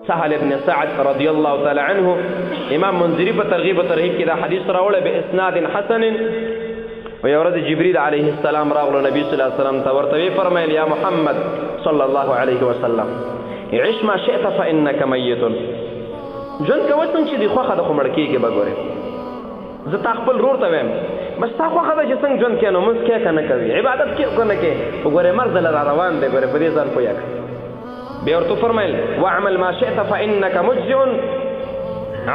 سهل ابن سعد رضی الله تعالی عنه امام منذری په ترغیب و ترهیب کې دا حدیث راوړی باسناد حسن. و یو ورځ جبریل علیه السلام راغلو نبی صلی الله علیه وسلم ته، ورته ویې فرمیل یا محمد صلی الله علیه وسلم عش ما شئت فانک میت. ژوند کوه څنګه چې دې خوښه ده خو مړ کېږې به ګورې. زه تا خپل ورور ته وایم بس تا خوښه ده چې څنګه ژوند کوې نو مونځ کوې که نه کوې، عبادت کوې که نه کوې، خو ګورې مرګ دله را روان دی. ګورې په دې ځان پویه کړه. بیا ورته فرمیل واعمل ما شئت فانک مجزع.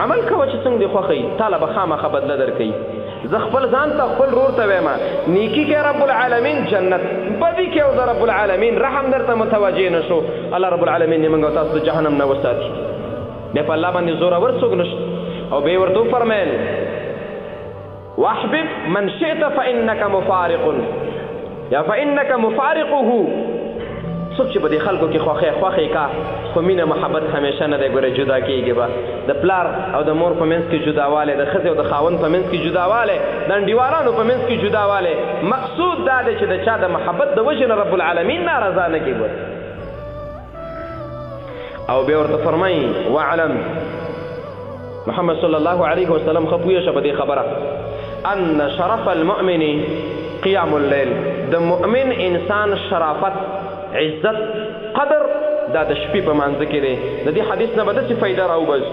عمل کوه چې څنګه دې خوښوي، تاله به خامخا بدله درکوي. زه خپل ځان ته خپل ورور ته وایم نیکي کې رب العالمین جنت، بدي کې او د رب العالمین رحم درته متوجه نه شو، الله رب العالمین دې موږ او تاسو د جهنم نه وساتي. بیا په الله باندې زورور څوک نشته. او بیا ورته وفرمیل واحبب من شئت فانک مفارق یا فانک مفارقه. څوک چې په دې خلکو کې خوښې کا، خو مینه محبت همیشه نه دی. ګوره جدا کېږي به د پلار او د مور په منځ کې جداوالی، د ښځې او د خاوند په منځ کې جداوالی، د انډیوالانو په منځ کې جداوالی. مقصود دا دی چې د چا د محبت د وجې نه رب العالمین نارضا نه کړي. ګوره او بیا ورته فرمایي واعلم محمد صلی الله علیه وسلم ښه پوهه شه په دې خبره ان شرف المؤمن قیام اللیل. د مؤمن انسان شرافت، عزت، قدر دا د شپې په مانځه کې دی. د دې حدیث نه به داسې فایده راوباسو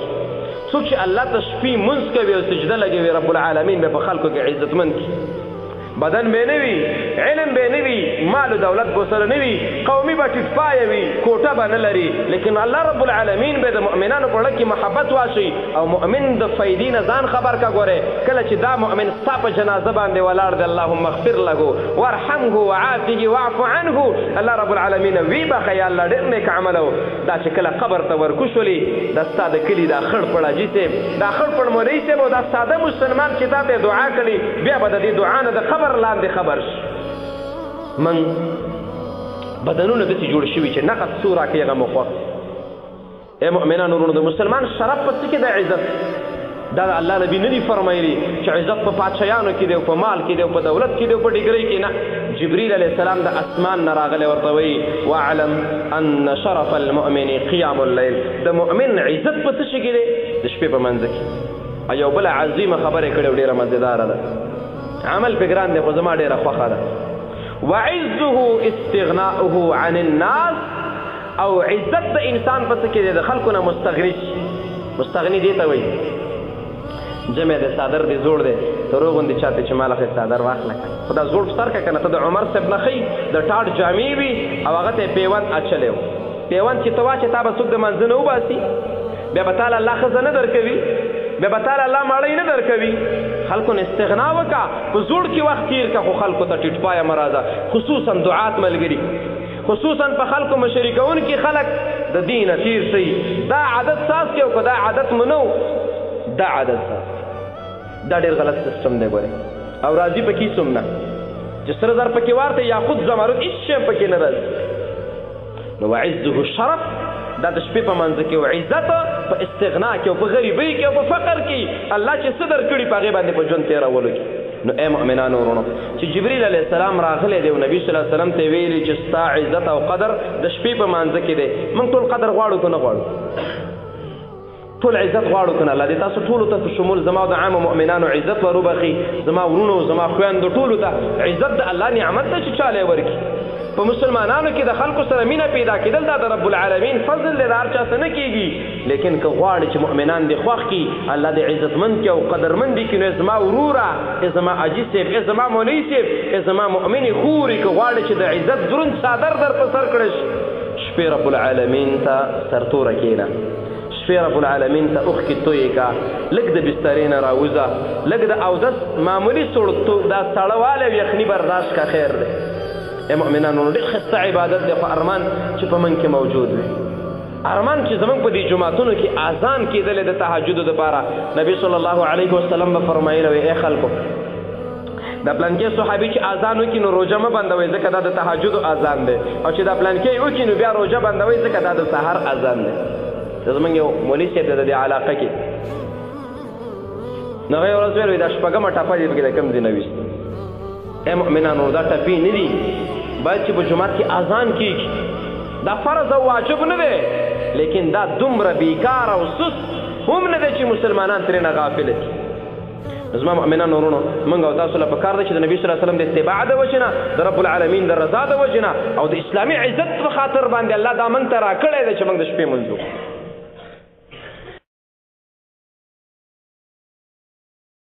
څوک چې الله ته شپې مونځ کوي او سجده لګوي رب العالمین به په خلکو کې عزتمند کړي. بدن به نه وي، علم به نه وي، مال و دولت به سره نه وي، قومي به ټیټپایه وي، کوټه به نه لري، لیکن الله رب العالمین به د مؤمنانو په زړه کې محبت واچوي او مؤمن د فایدې نه ځان خبر کا. ګورې کله چې دا مؤمن ستا په جنازه باندې ولاړ دی اللهم اغفر له وارحمه وعافه واعف عنه، الله رب العالمین وی بخه یا الله ډېر نیک عمل و. دا چې کله قبر ته ورکوشولي دا ستا د کلي دا خړ پړ حاجي صاحب، دا خړ پړ مولوي صاحب او دا ساده مسلمان چې تا ته دعا کړي بیا به د دې دعا نه د قبر لاندې خبر شي. من بدنونه داسې جوړ شوي چې نقد څو راکوي هغه مو خوښ. ای مؤمنانو ورونو د مسلمان شرف په څه کې دی؟ عزت. دا د الله نبي نه دي فرمایلي چې عزت په پادشاهانو کې دی او په مال کې دی او په دولت کې دی او په ډیګرۍ کې نه. جبریل علیه السلام د اسمان نه راغلی ورته وایي واعلم ان شرف المؤمن قیام اللیل. د مؤمن عزت په څه شي کې دی؟ د شپې په منځ کې. یو بله عظیمه خبره یې کړې او ډېره مزېداره ده. عمل په ګران دی خو زما ډېره خوښه ده. وعزه استغناؤه عن الناس. او عزت د انسان په څه کې دی؟ د خلکو نه مستغني شي. مستغني دې ته وایي جمع د صادر دی زوړ دی ته روغوندې چاته چې ماله خې صادر واخله خو دا زوړ سر که که نه ته د عمر صاحب نه ښي د ټاټ جامې وي او هغه ته یې پیوند اچلی و. پیوند چې ته واچې تا به څوک د منځه نه وباسي، بیا به تاله الله ښځه نه درکوي، بیا به تاله الله ماړی نه درکوي. خلکو نه استغنا وکړه، په زوړ کې وخت تېر کړه خو خلکو ته ټیټپایه مه راځه. خصوصا دعات ملګري، خصوصا په خلکو مشري کوونکي خلک د دینه تېر شي. دا عادت ساز کې او که دا عادت منو دا عادت ساز دا ډېر غلط سیسټم دی. ګورې او راځي پکې څوم نه چې سره زر پکې وارته یا خود زمرد هېڅ شی پکې نه راځي. نو وعزه شرف دا د شپې په منځ کې او عزت په استغنا کې او په غریبۍ کې او په فقر کې الله چې څه درکړي په هغې باندې په ژوند تېرولو کې. نو ای مؤمنانو ورونو چې جبریل علیه السلام راغلی دی او نبي صلی الله علیه وسلم ته ویلي چې ستا عزت او قدر د شپې په منځ کې دی. موږ ټول قدر غواړو که نه غواړو؟ ټول عزت غواړو که نه؟ الله دې تاسو ټولو ته په شمول زما او د عامو مؤمنانو عزت ور وبخي، زما ورونو زما خویندو ټولو ته. عزت د الله نعمت ده چې چاله یې ورکړي. په مسلمانانو کې د خلکو سره مینه پیدا کېدل دا د رب العالمین فضل دی، د هر چا څه نه کېږي. لیکن که غواړې چې مؤمنان دې خوښ کړي، الله دې عزتمند کړي او قدرمند دې کړي، نو زما وروره، زما حاجي صاحب، زما مولوي صاحب، زما مؤمنې خورې، که غواړې چې د عزت دروند څادر در په سر کړی شي، شپې رب العالمین ته سرتوره کښېنه، شپې رب العالمین ته اوښکې تویې کا، لږ د بسترې نه راوځه، لږ د اودس معمولي سوړتوب دا سړهوالی او یخني برداشت کا، خیر دی. ای مؤمنانو ډېر ښایسته عبادت دی، خو ارمان چې په من کې موجود وي. ارمان چې زمونږ په دې جوماتونو کې اذان کېدلی د تهجدو دپاره. نبي صلی الله علیه وسلم به فرمایلی وي ای خلکو د پلانکې صحابي چې اذان وکړي نو روژه مه بندوئ ځکه دا د تهجدو اذان دی، او چې دا پلانکې وکړي نو بیا روژه بندوئ ځکه دا د سحر اذان دی. زمونږ یو مولوي صاحب دی د دې علاقه کې، نو هغه یې ورځ ویل دا شپږمه ټپه دې پکې د کوم ځای نه ویستو. ای مؤمنانو دا ټپې نه دي، باید چې په جومات کې اذان کېږي. دا فرض او واجب نه دی، لیکن دا دومره بیکار او سست هم نه دی چې مسلمانان ترېنه غافل دي. زما مؤمنان ورونو، موږ او تاسو له پکار ده چې د نبي صلی الله علیه وسلم د اتباع د وجې نه، د رب العالمین د رضا د وجې نه او د اسلامي عزت په خاطر باندې الله دا موږ ته راکړی دی چې موږ د شپې لمونځ وکړو.